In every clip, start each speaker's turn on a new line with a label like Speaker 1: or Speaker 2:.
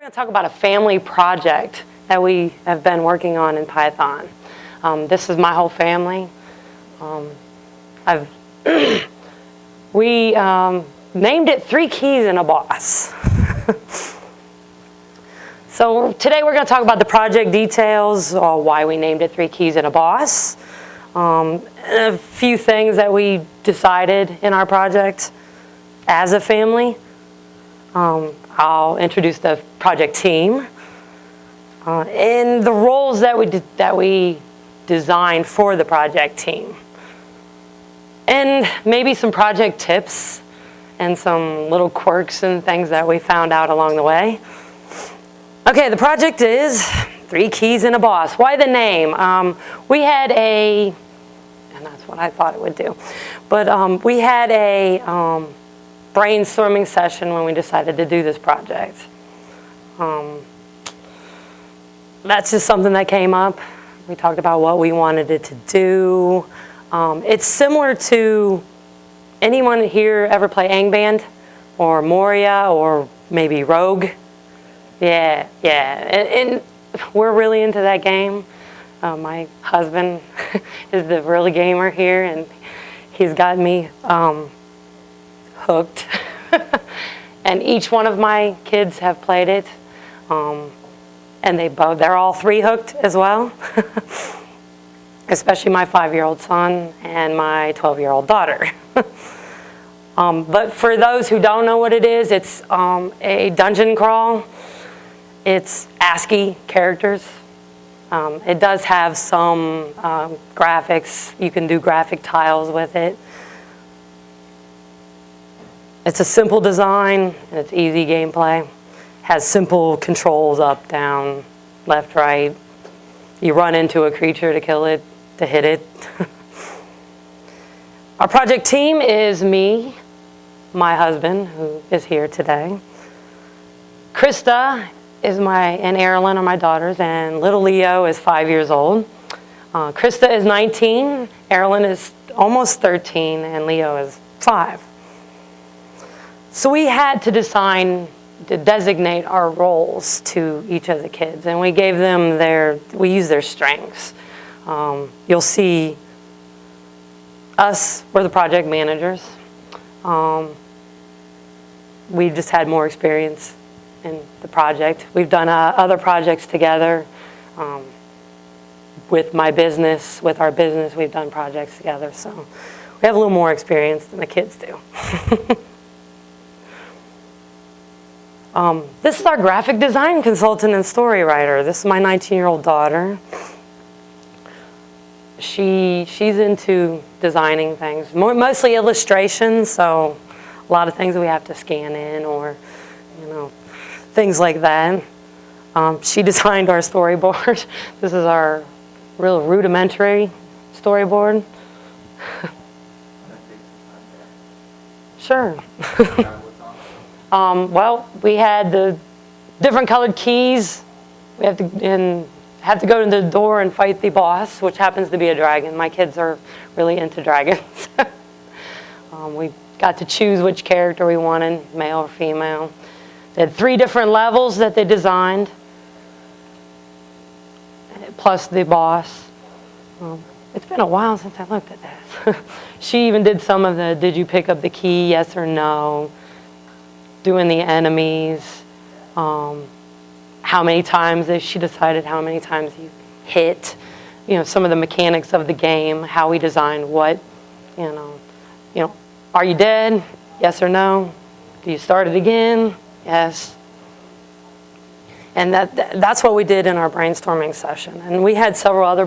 Speaker 1: We're going to talk about a family project that we have been working on in Python. This is my whole family. We named it 3 Keys and a Boss. So today we're going to talk about the project details, why we named it 3 Keys and a Boss, a few things that we decided in our project as a family. I'll introduce the project team and the roles that we designed for the project team, and maybe some project tips and some little quirks and things that we found out along the way. Okay, the project is 3 Keys and a Boss. Why the name? We had and that's what I thought it would do, but we had a brainstorming session when we decided to do this project. That's just something that came up. We talked about what we wanted it to do. It's similar to, anyone here ever play Angband or Moria or maybe Rogue? Yeah. And we're really into that game. My husband is the real gamer here, and he's got me hooked. And each one of my kids have played it, and they're all 3 hooked as well. Especially my 5-year-old son and my 12-year-old daughter. But for those who don't know what it is, it's a dungeon crawl. It's ASCII characters. It does have some graphics. You can do graphic tiles with it. It's a simple design, and it's easy gameplay. Has simple controls, up, down, left, right. You run into a creature to kill it, to hit it. Our project team is me, my husband, who is here today. Krista and Erilyn are my daughters, and little Leo is 5 years old. Krista is 19, Erilyn is almost 13, and Leo is 5. So we had to designate our roles to each of the kids, and we gave them we used their strengths. You'll see we're the project managers. We just had more experience in the project. We've done other projects together. With our business, we've done projects together, so we have a little more experience than the kids do. This is our graphic design consultant and story writer. This is my 19-year-old daughter. She's into designing things, mostly illustrations, so a lot of things we have to scan in, or things like that. She designed our storyboard. This is our real rudimentary storyboard. Sure. Well, we had the different colored keys. We have to go to the door and fight the boss, which happens to be a dragon. My kids are really into dragons. We got to choose which character we wanted, male or female. They had 3 different levels that they designed, plus the boss. It's been a while since I looked at this. She even did some of the, did you pick up the key, yes or no? Doing the enemies, how many times, she decided how many times you hit, some of the mechanics of the game, how we designed what, are you dead? Yes or no? Do you start it again? Yes. And that's what we did in our brainstorming session. And we had several other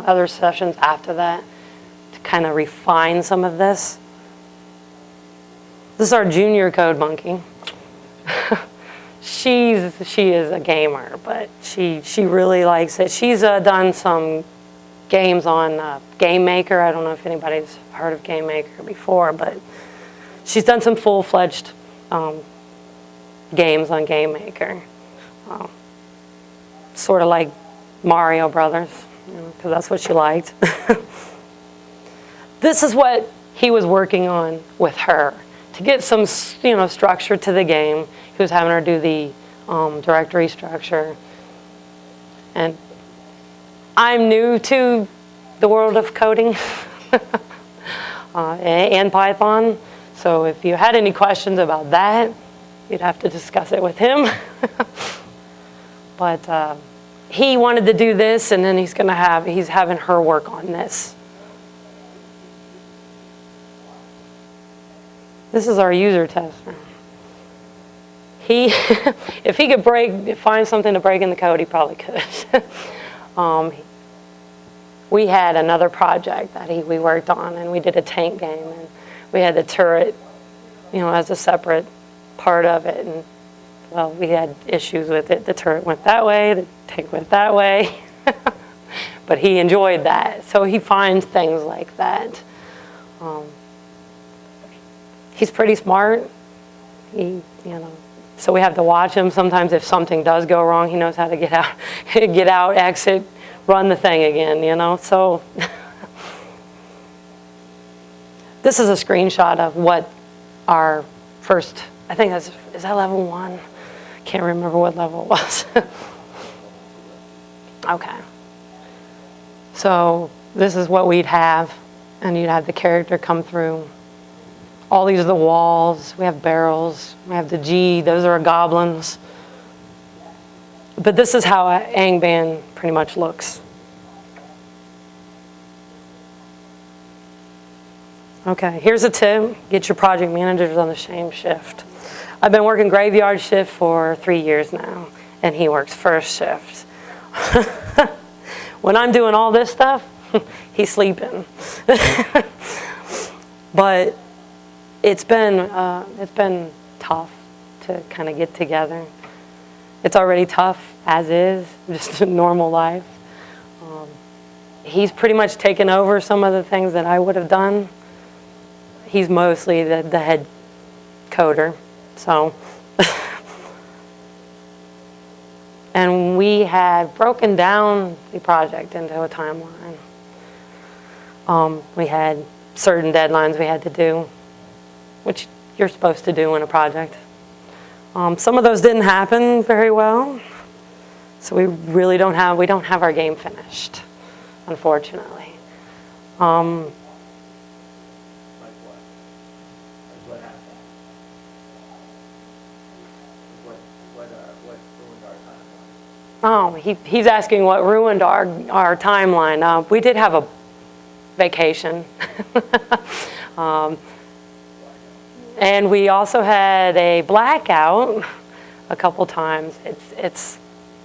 Speaker 1: other sessions after that to kind of refine some of this. This is our junior code monkey. She is a gamer, but she really likes it. She's done some games on Game Maker. I don't know if anybody's heard of Game Maker before, but she's done some full-fledged games on Game Maker. Sort of like Mario Brothers, because that's what she liked. This is what he was working on with her to get some, structure to the game. He was having her do the directory structure. And I'm new to the world of coding and Python. So if you had any questions about that, you'd have to discuss it with him. But he wanted to do this, and then he's having her work on this. This is our user tester. If he could find something to break in the code, he probably could. We had another project that we worked on, and we did a tank game, and we had the turret, as a separate part of it, and well, we had issues with it. The turret went that way, the tank went that way, but he enjoyed that. So he finds things like that. He's pretty smart. So we have to watch him. Sometimes if something does go wrong, he knows how to get out, exit, run the thing again, So this is a screenshot of what our first, I think is that level 1? Can't remember what level it was. Okay. So this is what we'd have, and you'd have the character come through. All these are the walls. We have barrels. We have the G. Those are goblins. But this is how Angband pretty much looks. Okay, here's a tip. Get your project managers on the same shift. I've been working graveyard shift for 3 years now, and he works first shift. When I'm doing all this stuff, he's sleeping. But it's been tough to kind of get together. It's already tough as is, just a normal life. He's pretty much taken over some of the things that I would have done. He's mostly the head coder, so. And we had broken down the project into a timeline. We had certain deadlines we had to do, which you're supposed to do in a project. Some of those didn't happen very well, so we really don't have our game finished, unfortunately. Oh, he's asking what ruined our timeline. We did have a vacation. And we also had a blackout a couple times.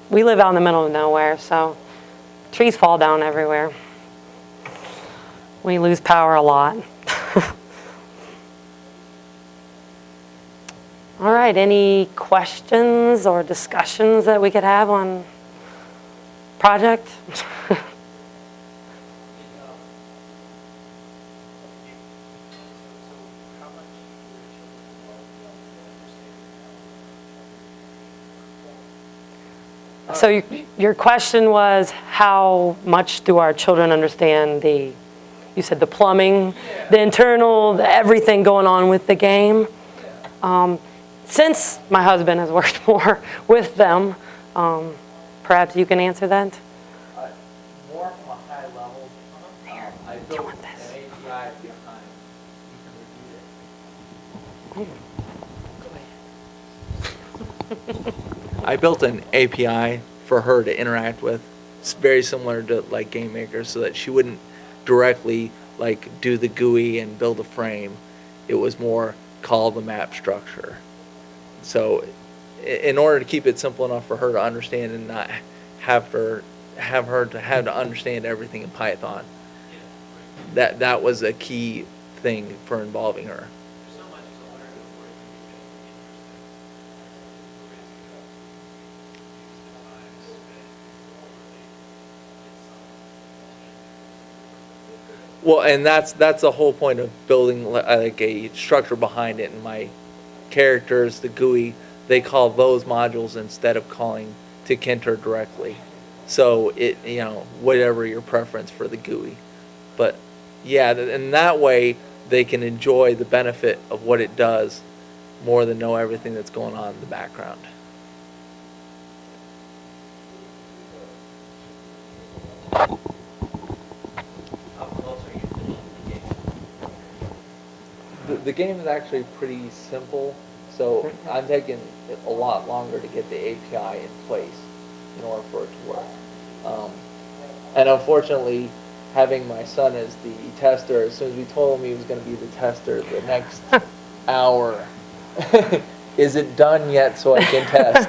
Speaker 1: We live out in the middle of nowhere, so trees fall down everywhere. We lose power a lot. All right, any questions or discussions that we could have on project? So your question was, how much do our children understand you said the plumbing, the internal, everything going on with the game? Since my husband has worked more with them, perhaps you can answer that?
Speaker 2: More from a high level. I built an API behind. You can review it. I built an API for her to interact with. It's very similar to like Game Maker, so that she wouldn't directly like do the GUI and build a frame. It was more call the map structure. So in order to keep it simple enough for her to understand and not have to understand everything in Python, that was a key thing for involving her. Well, and that's the whole point of building like a structure behind it. And my characters, the GUI, they call those modules instead of calling to Kinter directly. So it, whatever your preference for the GUI. But yeah, and that way they can enjoy the benefit of what it does more than know everything that's going on in the background. The game is actually pretty simple, so I'm taking a lot longer to get the API in place in order for it to work. And unfortunately, having my son as the tester, as soon as we told him he was going to be the tester, the next hour, is it done yet so I can test?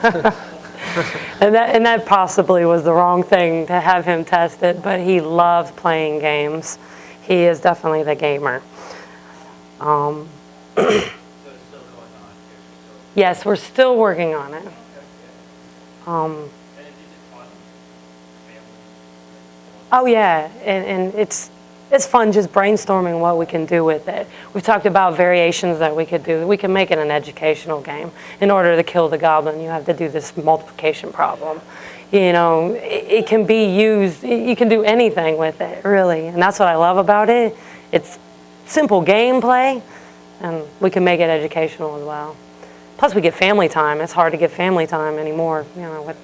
Speaker 1: And that possibly was the wrong thing to have him test it, but he loves playing games. He is definitely the gamer. Yes, we're still working on it. Oh yeah, and it's fun just brainstorming what we can do with it. We've talked about variations that we could do. We can make it an educational game. In order to kill the goblin, you have to do this multiplication problem. You know, it can be used, you can do anything with it, really. And that's what I love about it. It's simple gameplay, and we can make it educational as well. Plus we get family time. It's hard to get family time anymore, you know, with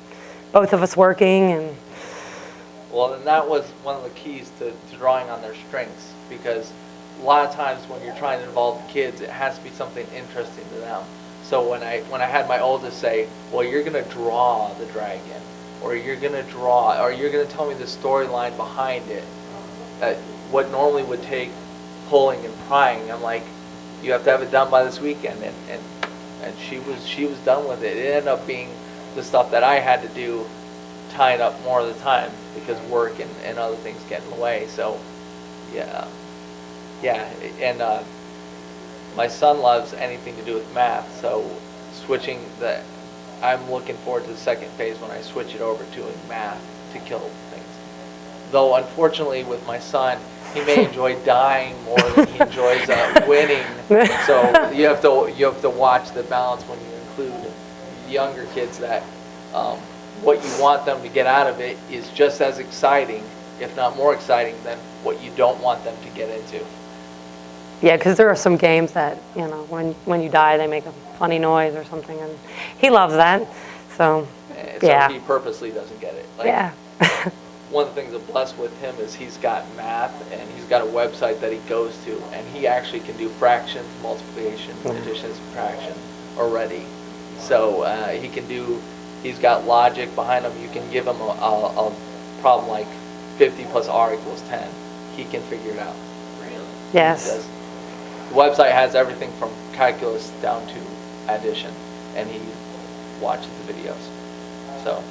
Speaker 1: both of us working. And
Speaker 2: well, and that was one of the keys to drawing on their strengths, because a lot of times when you're trying to involve the kids, it has to be something interesting to them. So when I had my oldest say, well, you're going to draw the dragon, or you're going to tell me the storyline behind it, what normally would take pulling and prying, I'm like, you have to have it done by this weekend, and she was done with it. It ended up being the stuff that I had to do, tying up more of the time because work and other things get in the way. So yeah, and my son loves anything to do with math, so I'm looking forward to the second phase when I switch it over to math to kill things. Though unfortunately with my son, he may enjoy dying more than he enjoys winning. So you have to watch the balance when you include younger kids that what you want them to get out of it is just as exciting, if not more exciting, than what you don't want them to get into.
Speaker 1: yeah, because there are some games that, you know, when you die, they make a funny noise or something, and he loves that. So yeah.
Speaker 2: So he purposely doesn't get it. Like,
Speaker 1: yeah.
Speaker 2: one of the things I'm blessed with him is he's got math, and he's got a website that he goes to, and he actually can do fractions, multiplication, addition, subtraction already. So he's got logic behind him. You can give him a problem like 50 plus r equals 10. He can figure it out.
Speaker 3: Really?
Speaker 1: Yes.
Speaker 2: The website has everything from calculus down to addition, and he watches the videos. So,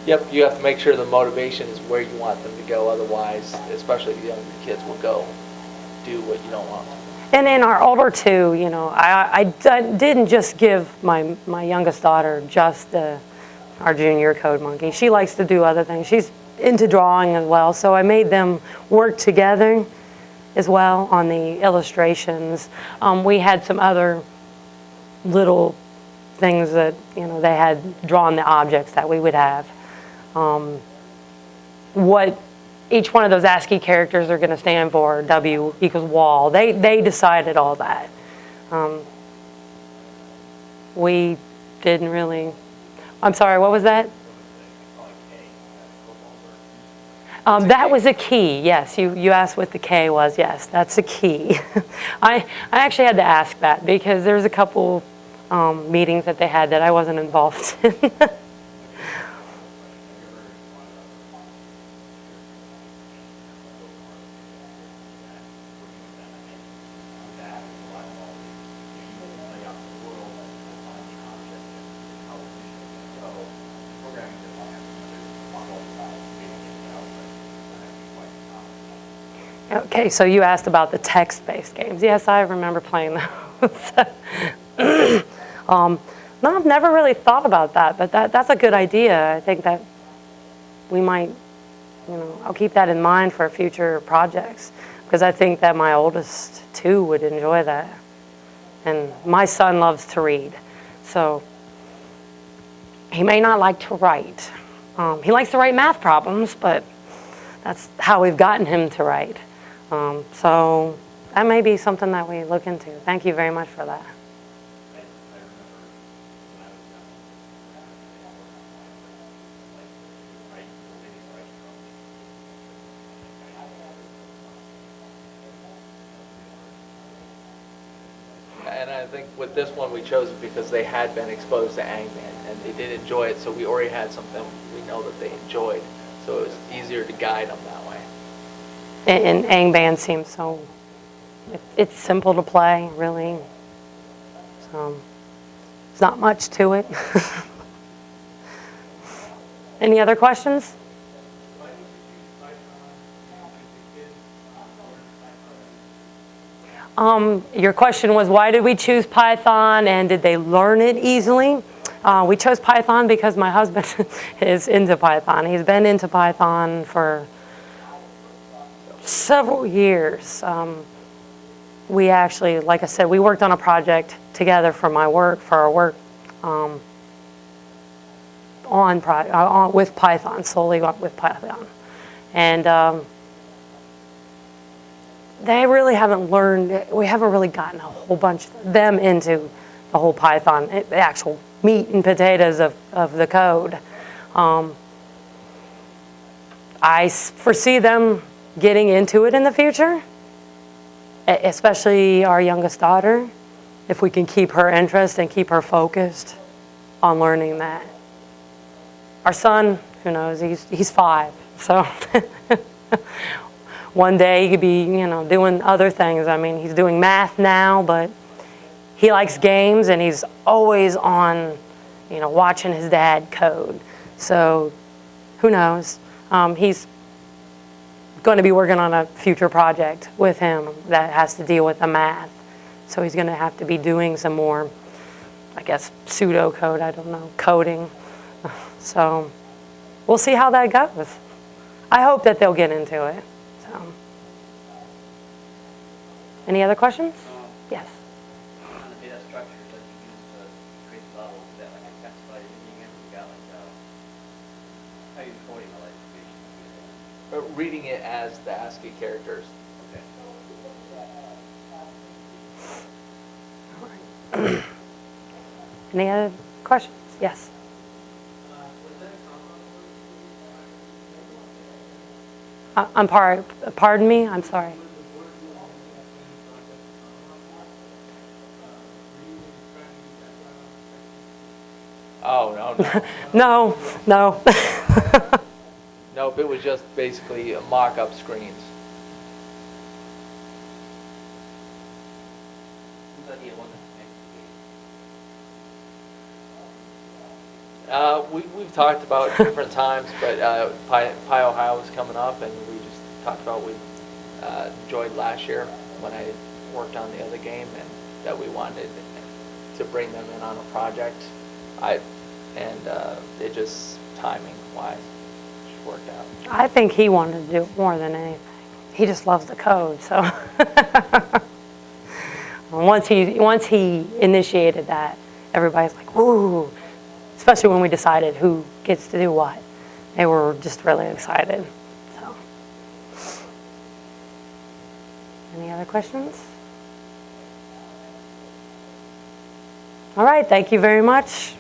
Speaker 2: yep, you have to make sure the motivation is where you want them to go. Otherwise, especially the younger kids will go do what you don't want them to.
Speaker 1: And in our older two, you know, I didn't just give my youngest daughter just our junior code monkey. She likes to do other things. She's into drawing as well, so I made them work together as well on the illustrations. We had some other little things that, you know, they had drawn the objects that we would have. What each one of those ASCII characters are going to stand for, W equals wall. They decided all that. We didn't really. I'm sorry, what was that? That was a key, yes. You asked what the K was. Yes, that's a key. I actually had to ask that because there's a couple meetings that they had that I wasn't involved in. Okay, so you asked about the text-based games. Yes, I remember playing those. No, I've never really thought about that, but that's a good idea. I think that we might, you know, I'll keep that in mind for future projects because I think that my oldest too would enjoy that. And my son loves to read, so he may not like to write. He likes to write math problems, but that's how we've gotten him to write. So that may be something that we look into. Thank you very much for that.
Speaker 2: And I think with this one we chose it because they had been exposed to Angman and they did enjoy it, so we already had something we know that they enjoyed, so it was easier to guide them that way.
Speaker 1: And Angband seems so, it's simple to play, really. So, there's not much to it. Any other questions? Your question was, why did we choose Python and did they learn it easily? We chose Python because my husband is into Python. He's been into Python for several years. We actually, like I said, we worked on a project together for our work, with Python, solely with Python. And they really haven't learned, we haven't really gotten a whole bunch of them into the whole Python, the actual meat and potatoes of the code. I foresee them getting into it in the future, especially our youngest daughter, if we can keep her interest and keep her focused on learning that. Our son, who knows, he's 5, so one day he could be, doing other things. I mean, he's doing math now, but he likes games and he's always on, watching his dad code. So who knows? He's going to be working on a future project with him that has to deal with the math. So he's going to have to be doing some more, I guess, pseudocode, I don't know, coding. So we'll see how that goes. I hope that they'll get into it. So, any other questions? Yes.
Speaker 3: On the data structures that you use to create the levels, is that like a text file you're reading it, or you got like how are you coding all that information?
Speaker 2: Reading it as the ASCII characters.
Speaker 3: Okay.
Speaker 1: Any other questions? Yes. Pardon me? I'm sorry.
Speaker 2: Oh, no.
Speaker 1: No.
Speaker 2: Nope, it was just basically mock-up screens.
Speaker 3: Whose idea was it to make the game?
Speaker 2: We've talked about different times, but Pi Ohio was coming up, and we just talked about we enjoyed last year when I worked on the other game, and that we wanted to bring them in on a project. It just timing-wise just worked out.
Speaker 1: I think he wanted to do it more than anything. He just loves the code, so. Once he initiated that, everybody's like, ooh. Especially when we decided who gets to do what. They were just really excited. So, any other questions? All right, thank you very much.